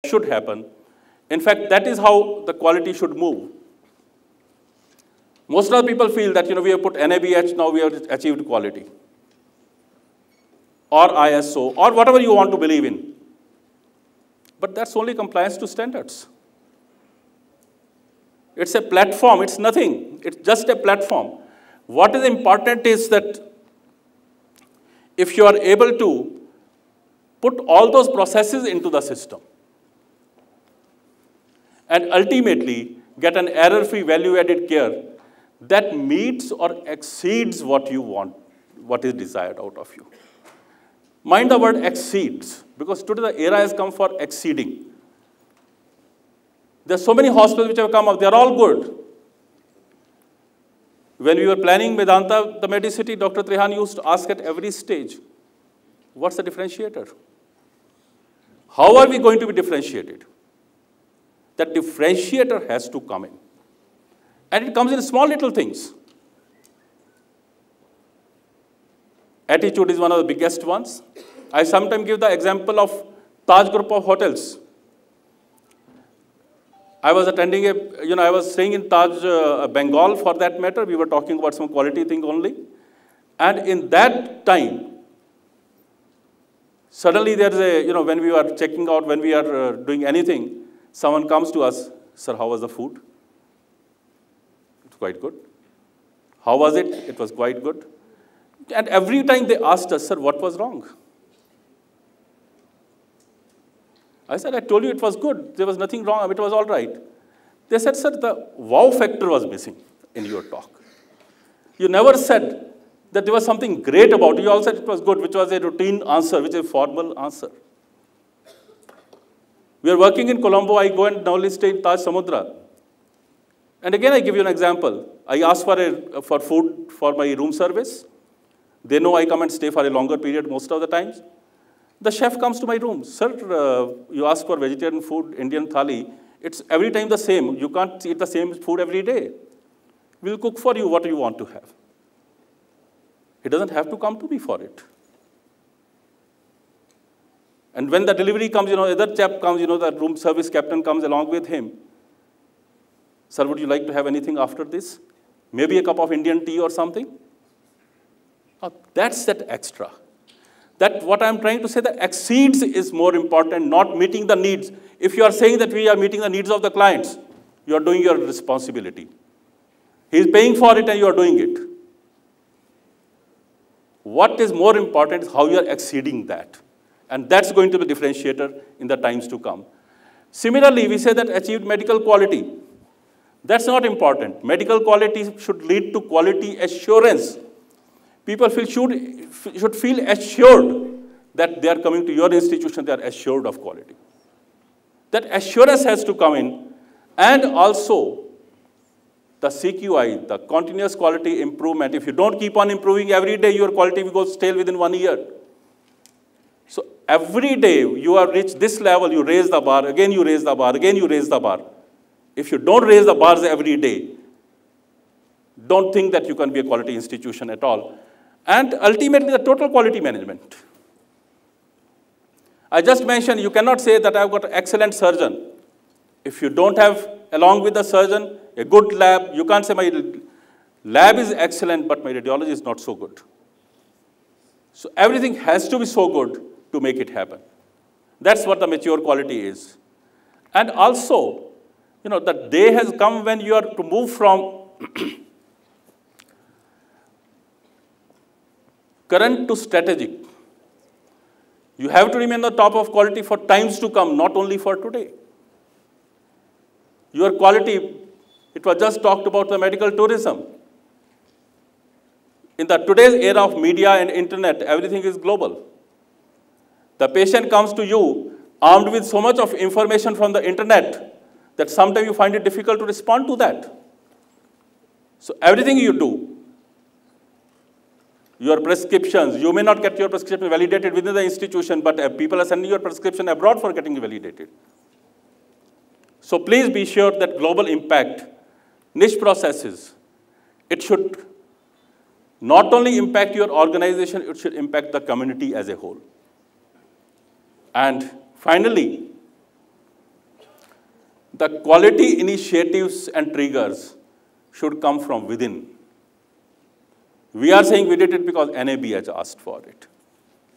should happen. In fact, that is how the quality should move. Most of the people feel that, we have put NABH, now we have achieved quality. Or ISO, or whatever you want to believe in. But that's only compliance to standards. It's a platform, it's nothing. It's just a platform. What is important is that if you are able to put all those processes into the system and ultimately get an error-free value-added care that meets or exceeds what you want, what is desired out of you. Mind the word exceeds, because today the era has come for exceeding. There are so many hospitals which have come up, they are all good. When we were planning Medanta, the Medicity, Dr. Trehan used to ask at every stage, what's the differentiator? How are we going to be differentiated? That differentiator has to come in. And it comes in small little things. Attitude is one of the biggest ones. I sometimes give the example of Taj group of hotels. I was attending I was staying in Taj, Bengal for that matter. We were talking about some quality thing only. And in that time, suddenly there's a, when we are checking out, when we are doing anything, someone comes to us, sir, how was the food? It's quite good. How was it? It was quite good. And every time they asked us, sir, what was wrong? I said, I told you it was good. There was nothing wrong. It was all right. They said, sir, the wow factor was missing in your talk. You never said that there was something great about it. You all said it was good, which was a routine answer, which is a formal answer. We are working in Colombo. I go and normally stay in Taj Samudra. And again, I give you an example. I ask for food for my room service. They know I come and stay for a longer period most of the times. The chef comes to my room. Sir, you ask for vegetarian food, Indian thali. It's every time the same. You can't eat the same food every day. We'll cook for you what you want to have. He doesn't have to come to me for it. And when the delivery comes, other chap comes, the room service captain comes along with him. Sir, would you like to have anything after this? Maybe a cup of Indian tea or something? That's that extra. That what I'm trying to say, that exceeds is more important, not meeting the needs. If you are saying that we are meeting the needs of the clients, you are doing your responsibility. He is paying for it and you are doing it. What is more important is how you are exceeding that. And that's going to be the differentiator in the times to come. Similarly, we say that achieved medical quality. That's not important. Medical quality should lead to quality assurance. People should feel assured that they are coming to your institution, they are assured of quality. That assurance has to come in. And also, the CQI, the continuous quality improvement. If you don't keep on improving every day, your quality will go stale within 1 year. So every day you have reached this level, you raise the bar, again you raise the bar, again you raise the bar. If you don't raise the bars every day, don't think that you can be a quality institution at all. And ultimately, the total quality management. I just mentioned, you cannot say that I've got an excellent surgeon. If you don't have, along with the surgeon, a good lab, you can't say my lab is excellent, but my radiology is not so good. So everything has to be so good to make it happen. That's what the mature quality is. And also, the day has come when you are to move from current to strategic. You have to remain on the top of quality for times to come, not only for today. Your quality, it was just talked about the medical tourism. In the today's era of media and internet, everything is global. The patient comes to you armed with so much of information from the internet that sometimes you find it difficult to respond to that. So everything you do, your prescriptions, you may not get your prescription validated within the institution, but people are sending your prescription abroad for getting validated. So please be sure that global impact, niche processes, it should not only impact your organization, it should impact the community as a whole. And finally, The quality initiatives and triggers should come from within. We are saying we did it because NABH asked for it.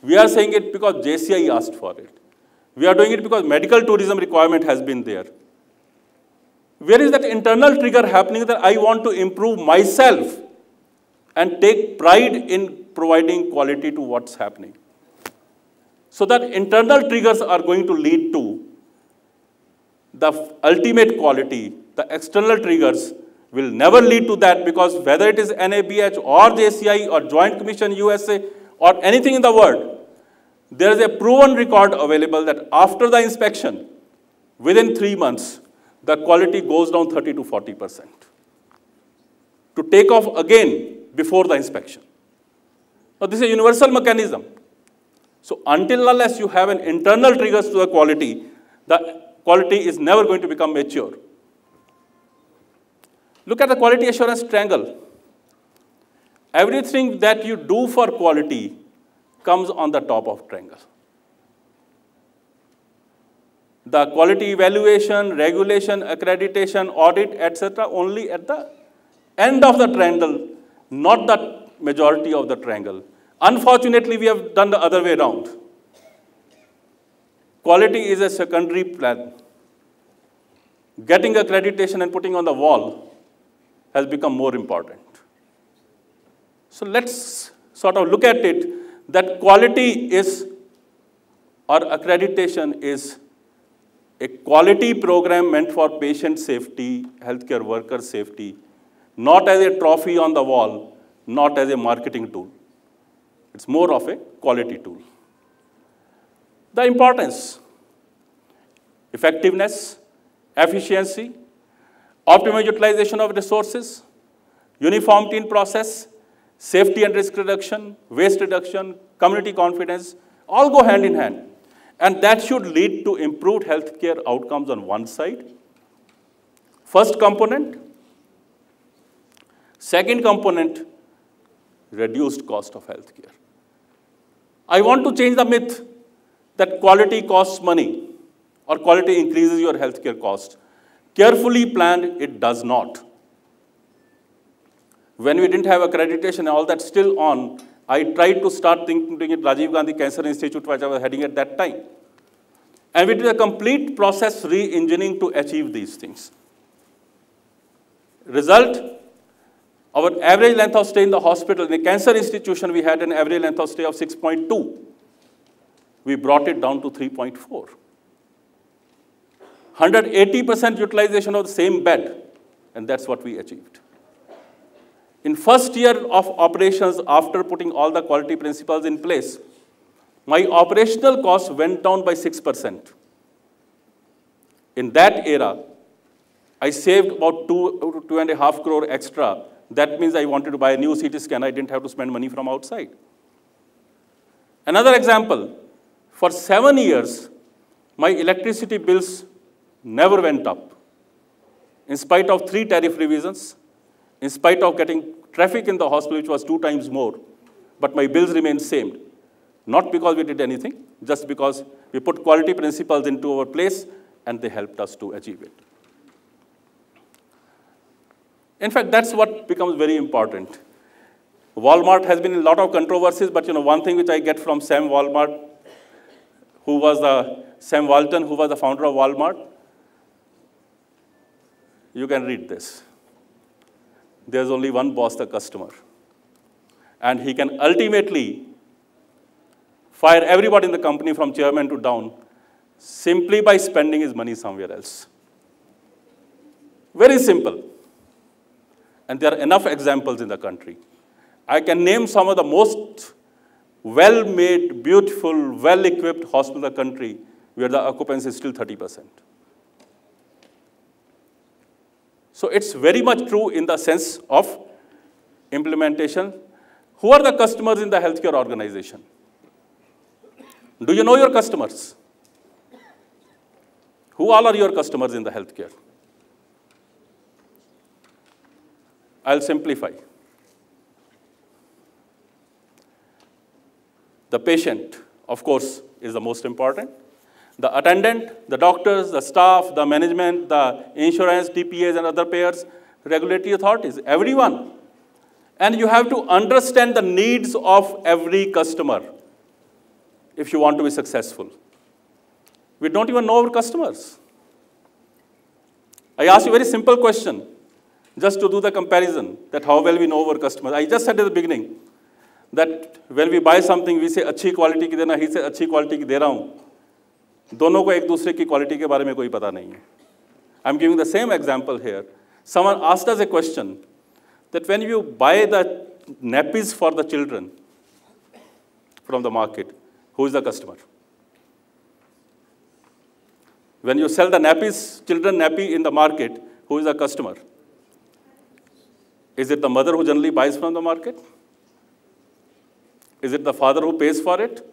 We are saying it because JCI asked for it. We are doing it because medical tourism requirement has been there. Where is that internal trigger happening that I want to improve myself and take pride in providing quality to what's happening? So that internal triggers are going to lead to the ultimate quality. The external triggers will never lead to that, because whether it is NABH or JCI or Joint Commission USA or anything in the world, there is a proven record available that after the inspection, within 3 months, the quality goes down 30 to 40%. To take off again before the inspection. Now, this is a universal mechanism. So until unless you have an internal triggers to the quality is never going to become mature. Look at the quality assurance triangle. Everything that you do for quality comes on the top of triangle. The quality evaluation, regulation, accreditation, audit, etc. only at the end of the triangle, not the majority of the triangle. Unfortunately, we have done the other way around. Quality is a secondary plan. Getting accreditation and putting on the wall has become more important. So let's sort of look at it that quality is, or accreditation is, a quality program meant for patient safety, healthcare worker safety, not as a trophy on the wall, not as a marketing tool. It's more of a quality tool. The importance: effectiveness, efficiency, optimal utilization of resources, uniformity in process, safety and risk reduction, waste reduction, community confidence, all go hand in hand. And that should lead to improved healthcare outcomes on one side. First component. Second component, reduced cost of healthcare. I want to change the myth that quality costs money or quality increases your healthcare cost. Carefully planned, it does not. When we didn't have accreditation and all that still on, I tried to start thinking at Rajiv Gandhi Cancer Institute, which I was heading at that time. And we did a complete process re-engineering to achieve these things. Result, our average length of stay in the hospital, in a cancer institution, we had an average length of stay of 6.2. We brought it down to 3.4. 180% utilization of the same bed, and that's what we achieved. In first year of operations, after putting all the quality principles in place, my operational cost went down by 6%. In that era, I saved about 2.5 crore extra. That means I wanted to buy a new CT scan. I didn't have to spend money from outside. Another example, for 7 years, my electricity bills never went up. In spite of 3 tariff revisions, in spite of getting traffic in the hospital, which was 2 times more, but my bills remained same. Not because we did anything, just because we put quality principles into our place and they helped us to achieve it. In fact, that's what becomes very important. Walmart has been in a lot of controversies, but one thing which I get from Sam Walton, who was the founder of Walmart, you can read this. There's only one boss, the customer. And he can ultimately fire everybody in the company from chairman to down simply by spending his money somewhere else. Very simple. And there are enough examples in the country. I can name some of the most well-made, beautiful, well-equipped hospitals in the country where the occupancy is still 30%. So it's very much true in the sense of implementation. Who are the customers in the healthcare organization? Do you know your customers? Who all are your customers in the healthcare? I'll simplify. The patient, of course, is the most important. The attendant, the doctors, the staff, the management, the insurance, TPAs and other payers, regulatory authorities, everyone. And you have to understand the needs of every customer if you want to be successful. We don't even know our customers. I asked you a very simple question, just to do the comparison, that how well we know our customers. I just said at the beginning that when we buy something, we say, अच्छी quality की देना, he says, अच्छी quality की दे रहा हूँ. दोनों को एक दूसरे की quality के बारे में कोई पता नहीं है. I'm giving the same example here. Someone asked us a question that when you buy the nappies for the children from the market, who is the customer? When you sell the nappies, children nappy in the market, who is the customer? Is it the mother who generally buys from the market? Is it the father who pays for it?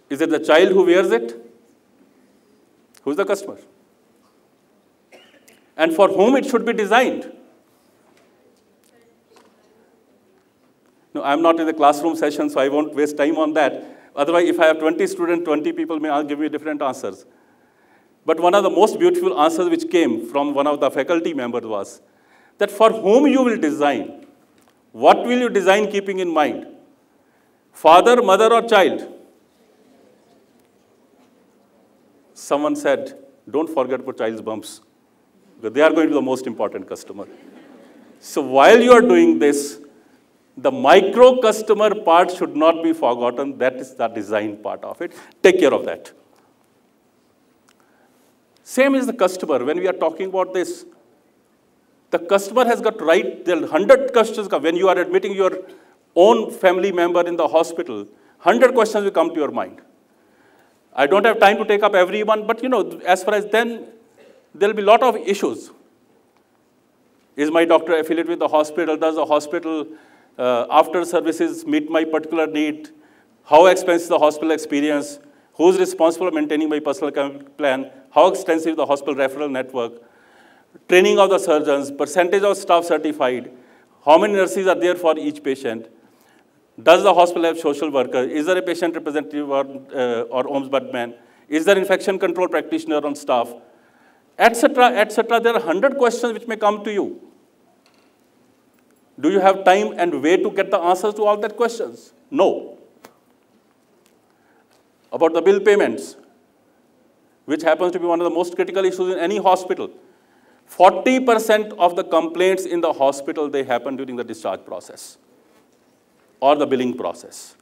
Is it the child who wears it? Who is the customer? And for whom it should be designed? No, I'm not in the classroom session, so I won't waste time on that. Otherwise, if I have 20 students, 20 people may give me different answers. But one of the most beautiful answers which came from one of the faculty members was that for whom you will design, what will you design keeping in mind? Father, mother, or child? Someone said, don't forget for child's bumps, because they are going to be the most important customer. So while you are doing this, the micro customer part should not be forgotten. That is the design part of it. Take care of that. Same is the customer. When we are talking about this, the customer has got right, there are 100 questions. When you are admitting your own family member in the hospital, 100 questions will come to your mind. I don't have time to take up every one, but as far as then, there will be a lot of issues. Is my doctor affiliated with the hospital? Does the hospital after services meet my particular need? How expensive is the hospital experience? Who is responsible for maintaining my personal plan? How extensive is the hospital referral network? Training of the surgeons, percentage of staff certified, how many nurses are there for each patient? Does the hospital have social worker? Is there a patient representative or ombudsman? Is there infection control practitioner on staff? Etc., etc. There are 100 questions which may come to you. Do you have time and way to get the answers to all that questions? No. About the bill payments, which happens to be one of the most critical issues in any hospital. 40% of the complaints in the hospital, they happen during the discharge process or the billing process.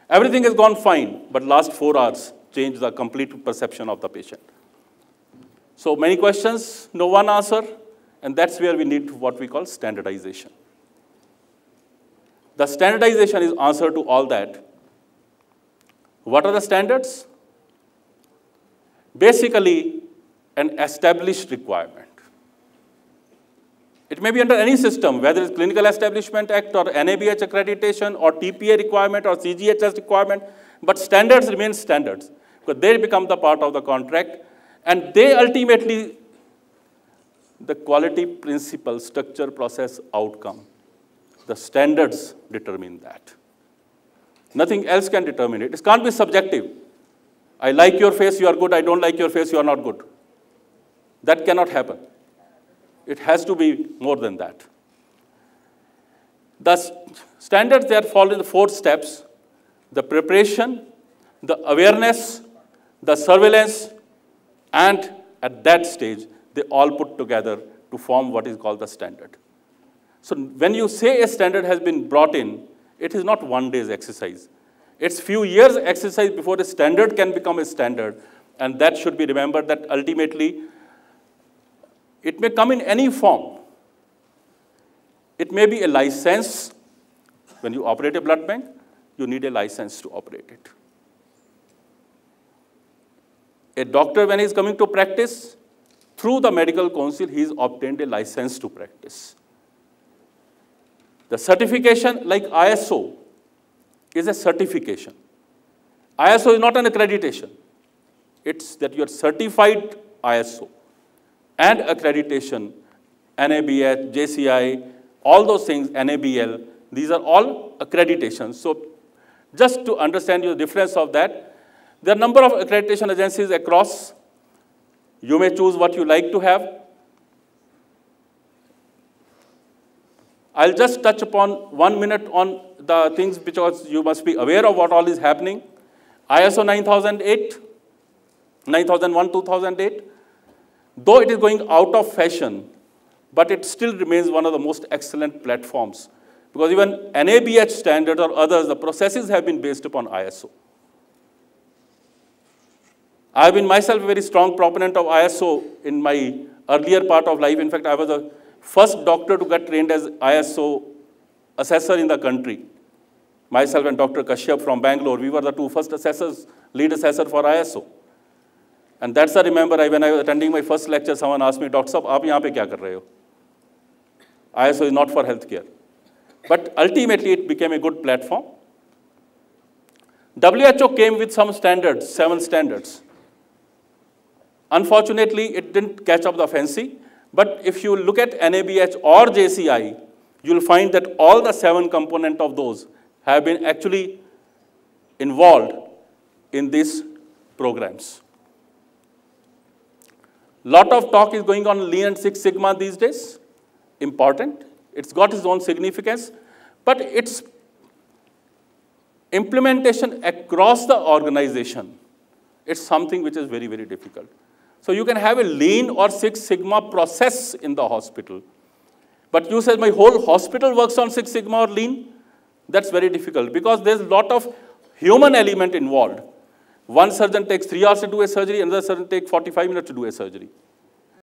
Everything has gone fine, but last 4 hours change the complete perception of the patient. So many questions, no one answer, and that's where we need what we call standardization. The standardization is answer to all that. What are the standards? Basically, an established requirement. It may be under any system, whether it's Clinical Establishment Act or NABH accreditation or TPA requirement or CGHS requirement, but standards remain standards because they become the part of the contract and they ultimately, the quality principle, structure, process, outcome, the standards determine that. Nothing else can determine it. It can't be subjective. I like your face, you are good. I don't like your face, you are not good. That cannot happen. It has to be more than that. The standards there fall in the 4 steps: the preparation, the awareness, the surveillance, and at that stage, they all put together to form what is called the standard. So when you say a standard has been brought in, it is not one day's exercise. It's few years exercise before a standard can become a standard. And that should be remembered that ultimately, it may come in any form. It may be a license. When you operate a blood bank, you need a license to operate it. A doctor, when he's coming to practice, through the medical council, he's obtained a license to practice. The certification, like ISO, is a certification. ISO is not an accreditation. It's that you are certified ISO. And accreditation, NABH, JCI, all those things, NABL, these are all accreditations. So just to understand the difference of that, There are a number of accreditation agencies across. You may choose what you like to have. I'll just touch upon 1 minute on the things because you must be aware of what all is happening. ISO 9001, 2008, though it is going out of fashion, but it still remains one of the most excellent platforms. Because even NABH standards or others, the processes have been based upon ISO. I have been myself a very strong proponent of ISO in my earlier part of life. In fact, I was the first doctor to get trained as ISO assessor in the country. Myself and Dr. Kashyap from Bangalore, we were the two first assessors, lead assessor for ISO. And that's I remember when I was attending my first lecture, someone asked me, Dr. Saab, aap yahan pe kya kar rahe ho? ISO is not for healthcare. But ultimately, it became a good platform. WHO came with some standards, 7 standards. Unfortunately, it didn't catch up the fancy. But if you look at NABH or JCI, you'll find that all the 7 components of those have been actually involved in these programs. Lot of talk is going on Lean and Six Sigma these days. Important. It's got its own significance. But its implementation across the organization, it's something which is very, very difficult. So you can have a Lean or Six Sigma process in the hospital. But you said my whole hospital works on Six Sigma or Lean? That's very difficult because there's a lot of human element involved. One surgeon takes 3 hours to do a surgery, another surgeon takes 45 minutes to do a surgery.